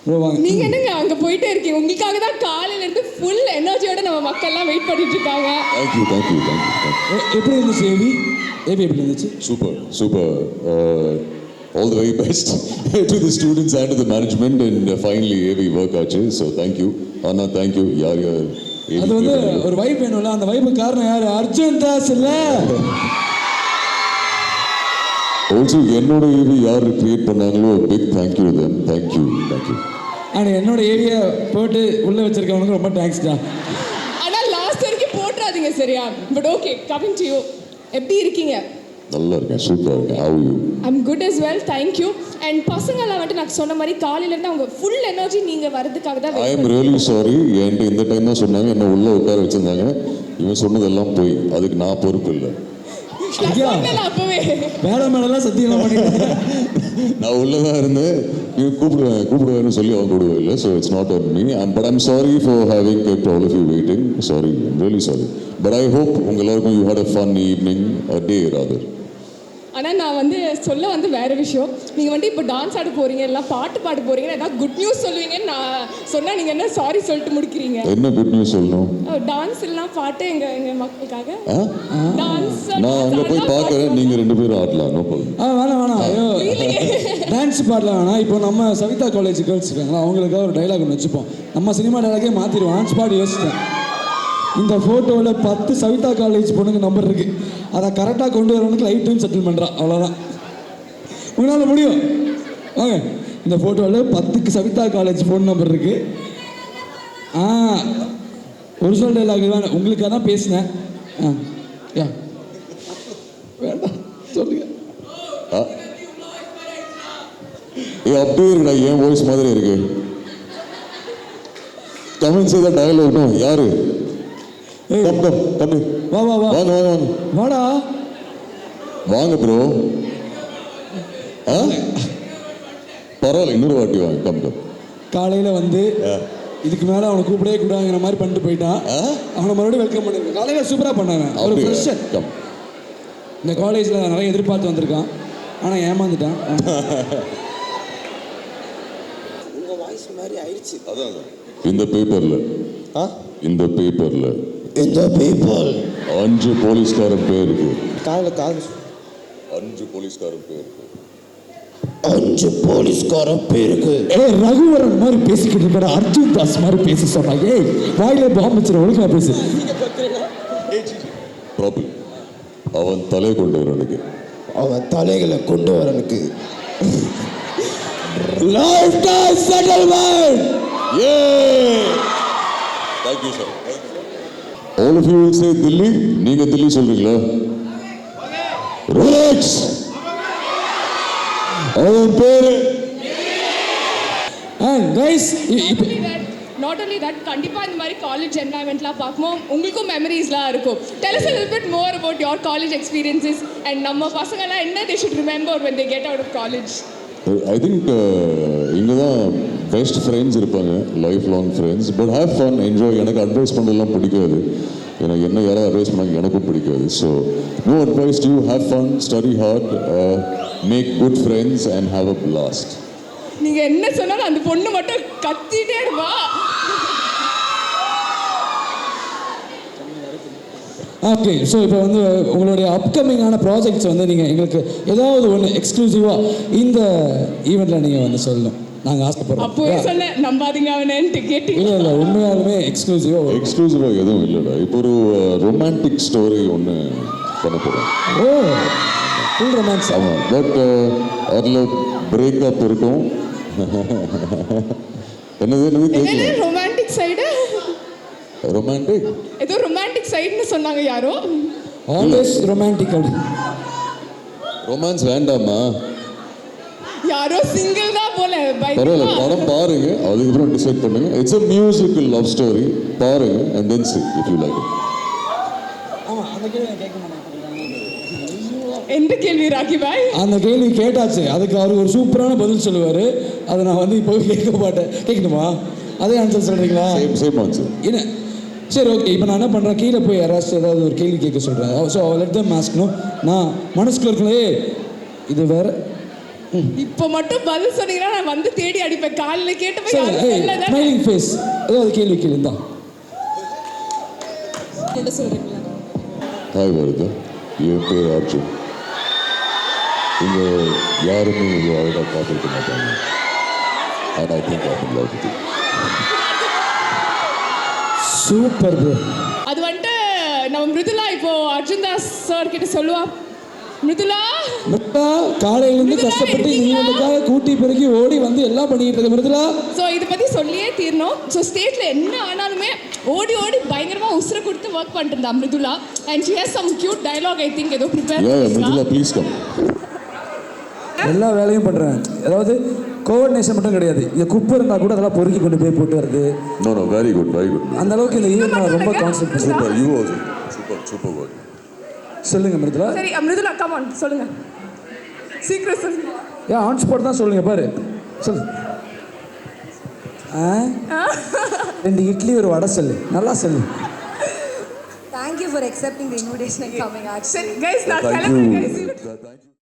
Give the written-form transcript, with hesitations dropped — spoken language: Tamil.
ப்ரோ வாங்க. நீங்க என்னங்க அங்க போயிட்டே இருக்கீங்க? உங்களுக்காக தான் காலையில இருந்து ஃபுல் எனர்ஜியோட நம்ம மக்கள்லாம் வெயிட் பண்ணிட்டு இருக்காங்க. தேங்க்யூ. எப்படி இருந்துச்சு ஏவி? எப்படி இருந்துச்சு? Super. All the very best to the students and to the management, and finally AV work ஆச்சு. So thank you. Anna, thank you. யார் அது வந்து ஒரு வைப் வேணும்ல, அந்த வைப்புக்கு காரணம் யாரு? அர்ஜுன் தாஸ் இல்ல. Also என்னோட AV யார் கிரியேட் பண்ணாங்களோ big thank you them. Thank you. ஆனா என்னோட ஏவியை போட்டு உள்ள வச்சிருக்கவனுக்கு ரொம்ப தேங்க்ஸ் தான். ஆனா லாஸ்ட் வரைக்கும் போட்றாதீங்க சரியா? But okay, coming to you. எப்படி இருக்கீங்க? நல்லா இருக்கேன், சூப்பரா இருக்கேன். How are you? I'm good as well, thank you. And பசங்கலாம் வந்து நான் சொன்ன மாதிரி காலையில இருந்து அவங்க ஃபுல் எனர்ஜி நீங்க வரதுக்காக தான். I am really sorry. என்கிட்ட இந்த டைம் தான் சொன்னாங்க, என்ன உள்ள உட்கார வச்சிருந்தாங்க. இவன் சொன்னதெல்லாம் போய், அதுக்கு நான் பொறுப்பு இல்லை. அப்பவே மேடமெல்லாம் சத்தியெல்லாம் பண்ணிட்டு நான் உள்ளதான் இருந்தேன். இவன் கூப்பிடுவேன்னு சொல்லி அவன் கூப்பிடவே இல்லை. So it's not on me. But I'm sorry for having kept all of you waiting. Sorry, I'm really sorry. But I hope உங்க எல்லாருக்கும் you had a fun evening, a day rather. ஆனால் நான் வந்து சொல்ல வந்து வேறு விஷயம். நீங்கள் வந்து இப்போ டான்ஸ் ஆட போகிறீங்க, எல்லாம் பாட்டு பாட போகிறீங்க, ஏதாவது குட் நியூஸ் சொல்லுவீங்கன்னு நான் சொன்னால் நீங்கள் என்ன சாரி சொல்லிட்டு முடிக்கிறீங்க? என்ன குட் நியூஸ் சொல்லணும்? டான்ஸ் எல்லாம் பாட்டு எங்கள் மக்களுக்காக டான்ஸ். நான் அங்கே போய் பார்க்குறேன், நீங்கள் 2 பேரும் ஆடலாம். No problem. வேணாம் ஐயோ டான்ஸ் பாடலாம் வேணாம். இப்போ நம்ம சவிதா காலேஜ் கேர்ள்ஸ் இருக்காங்களா, அவங்களுக்காக ஒரு டைலாக் ஒன்று வச்சுப்போம். நம்ம சினிமா டைலாகே மாற்றிடுவோம். டான்ஸ் பாடி யோசிச்சேன். இந்த ஃபோட்டோவில் 10 சவிதா காலேஜ் பொண்ணுங்க நம்பர் இருக்குது. அதை கரெக்டாக கொண்டு வரவனுக்கு லைஃப் டைம் செட்டில் பண்ணுறான். அவ்வளோதான், உங்களால் முடியும். வாங்க, இந்த ஃபோட்டோவில் 10 சவிதா காலேஜ் ஃபோன் நம்பர் இருக்குது. ஒரிஜினல் டைலாக் வேணும், உங்களுக்காக தான் பேசினேன். வேண்டாம் சொல்லுங்க. அப்படியே இருக்குடா, என் வாய்ஸ் மாதிரி இருக்கு. கமெண்ட் செய்த டயலாக் நோ யாரு? கம் வா வாடா வாங்க ப்ரோ. பரவாயில்ல, இன்னொரு வாட்டி வாங்க. கம் காலையில் வந்து இதுக்கு மேலே அவனை கூப்பிடவே கூடாங்கிற மாதிரி பண்ணிட்டு போயிட்டான். அவனை மறுபடியும் வெல்கம் பண்ணிருக்கேன். காலையில் சூப்பராக பண்ணாங்க. ஒரு ஃப்ரெஷர். இந்த காலேஜில் நிறைய எதிர்பார்த்து வந்திருக்கான், ஆனால் ஏமாந்துட்டான். உங்கள் வாய்ஸ் மாதிரி ஆயிடுச்சு. அதான் இந்த பேப்பரில் 5 போலீஸ்காரன் பேர் இருக்கு. காலையில் 5 போலீஸ்காரன் பேர் இருக்கு. 5 போலீஸ்காரன் பேருக்கு ரகுவரன் மாதிரி பேசிக்கிட்டு இருக்கிற அர்ஜுன் தாஸ் மாதிரி பேச சொன்னாங்க. வாயிலே பாம்பு வச்சிட ஒழுங்கா பேசு. ப்ராப்ளம் அவன் தலை கொண்டு வரனுக்கு, அவன் தலைகளை கொண்டு வரனுக்கு. Lifetime settlement. Thank you sir. All of you will say Delhi. நீங்க தில்லி சொல்றீங்களா? ரிலாக்ஸ். அவன் பேரு கைஸ். நாட் only that, கண்டிப்பாக இந்த மாதிரி காலேஜ் என்வாயன்மெண்ட்லாம் பார்க்கும்போது உங்களுக்கும் மெமரிஸ்லாம் இருக்கும். Tell us a little bit more about your college experiences and நம்ம பசங்கள்லாம் என்ன they should remember when they get out of college. I think இங்கே தான் பெஸ்ட் ஃப்ரெண்ட்ஸ் இருப்பாங்க, lifelong friends. But have fun, enjoy. எனக்கு அட்வைஸ் பண்ணலாம் பிடிக்காது. எனக்கு என்ன யாராவது அட்வைஸ் பண்ணாங்க எனக்கும் பிடிக்காது. So no advice to you. Have fun, study hard, make good friends and have a blast. நீங்கள் என்ன சொன்னாலும் அந்த பொண்ணு மட்டும் கத்திட்டே இருப்பா. ஓகே, ஸோ இப்போ வந்து உங்களுடைய அப்கமிங்கான ப்ராஜெக்ட்ஸ் வந்து நீங்கள் எங்களுக்கு ஏதாவது ஒன்று எக்ஸ்க்ளூசிவாக இந்த ஈவெண்ட்டில் நீங்கள் வந்து சொல்லணும். நாங்கள் ஆசைப்படுறோம். அப்போவே சொன்னேன் நம்பாதீங்க அவனேன்ட்டு கேட்டீங்க. இல்லை உண்மையாலுமே எக்ஸ்க்ளூசிவாக எதுவும் இல்லைடா. இப்போ ஒரு ரொமான்டிக் ஸ்டோரி ஒன்று பண்ண போகிறோம். Full romance. ஆமாம், பட் அதில் பிரேக்கப் இருக்கும். என்னது ரொமான்டிக் சைடு? ரொமான்டிக் ஏதோ ரொமான்டிக் சைடுன்னு சொன்னாங்க யாரோ. Always romantic. ரொமான்ஸ் வேண்டாமா? யாரோ சிங்கிள் தான் போல. பரவாயில்ல, படம் பாருங்க, அதுக்கப்புறம் டிசைட் பண்ணுங்க. It's a musical love story. பாருங்க and then see if you like it. ஆமாம், அந்த கேள்வி கேட்க மாட்டேன். எந்த கேள்வி ராக்கி பாய்? அந்த கேள்வி கேட்டாச்சு, அதுக்கு அவர் ஒரு சூப்பரான பதில் சொல்லுவார். அதை நான் வந்து இப்போ கேட்க மாட்டேன். கேட்கணுமா? அதே ஆன்சர் சொல்கிறீங்களா? Same answer. என்ன சரி, ஓகே. இப்போ நான் என்ன பண்ணுறேன், கீழே போய் யாராச்சும் ஏதாவது ஒரு கேள்வி கேட்க சொல்கிறேன். So let them ask. நான் மனசுக்குள்ள இருக்கலே இது வேறு இப்போ மட்டும் பதில் சொன்னீங்கன்னா நான் வந்து தேடி அடிப்பேன். காலையில் கேட்டப்ப சரி யாரும் சொல்லல. ஸ்மைலிங் ஃபேஸ் ஏதாவது கேள்வி கேளுந்தா சொல்றீங்களா? ஹாய் வருதா, என் பேர் அர்ஜுன். இங்கே யாருமே இவ்வளோ அழகாக பார்த்துருக்க மாட்டாங்க. And I think I can love with you. Super bro. அது வந்துட்டு நம்ம மிருதுலா இப்போ அர்ஜுன் தாஸ் சார் கிட்ட சொல்லுவா. மிருதுலா காலையிலேருந்து மிருதுலா கஷ்டப்பட்டு நீ இருக்கீங்களா? உனக்காக கூட்டி பெருக்கி ஓடி வந்து எல்லாம் பண்ணிட்டு இருக்க மிருதுலா. ஸோ இதை பற்றி சொல்லியே தீரணும். ஸோ ஸ்டேட்டில் என்ன ஆனாலுமே ஓடி ஓடி பயங்கரமாக உசுரை கொடுத்து ஒர்க் பண்ணிட்டு இருந்தா Mridula. And she has some cute dialogue I think ஏதோ ப்ரிப்பேர் மிருதுலா ப்ளீஸ் கம். எல்லா வேலையும் பண்ணுறேன். அதாவது கோஆர்டினேஷன் மட்டும் கிடையாது, இங்கே குப்பை இருந்தால் கூட அதெல்லாம் பொறுக்கி கொண்டு போய் போட்டு வருது. No no very good very good. அந்த அளவுக்கு இந்த ஈவெண்ட் நான் ரொம்ப கான்சென்ட் பண்ணுறேன். Super, you also super super work. சொல்லுங்க மிருதுலா. சரி மிருதுலா கம் ஆன் சொல்லுங்க, சீக்கிரம் சொல்லுங்க. ஏன் ஆன் ஸ்பாட் தான் சொல்லுங்க பாரு. சொல்லு. ரெண்டு இட்லி ஒரு வடை சொல்லு, நல்லா சொல்லு. Thank you for accepting the invitation and coming. Actually, சரி கைஸ் நான் Thank கிளம்புறேன் you. guys. Thank you.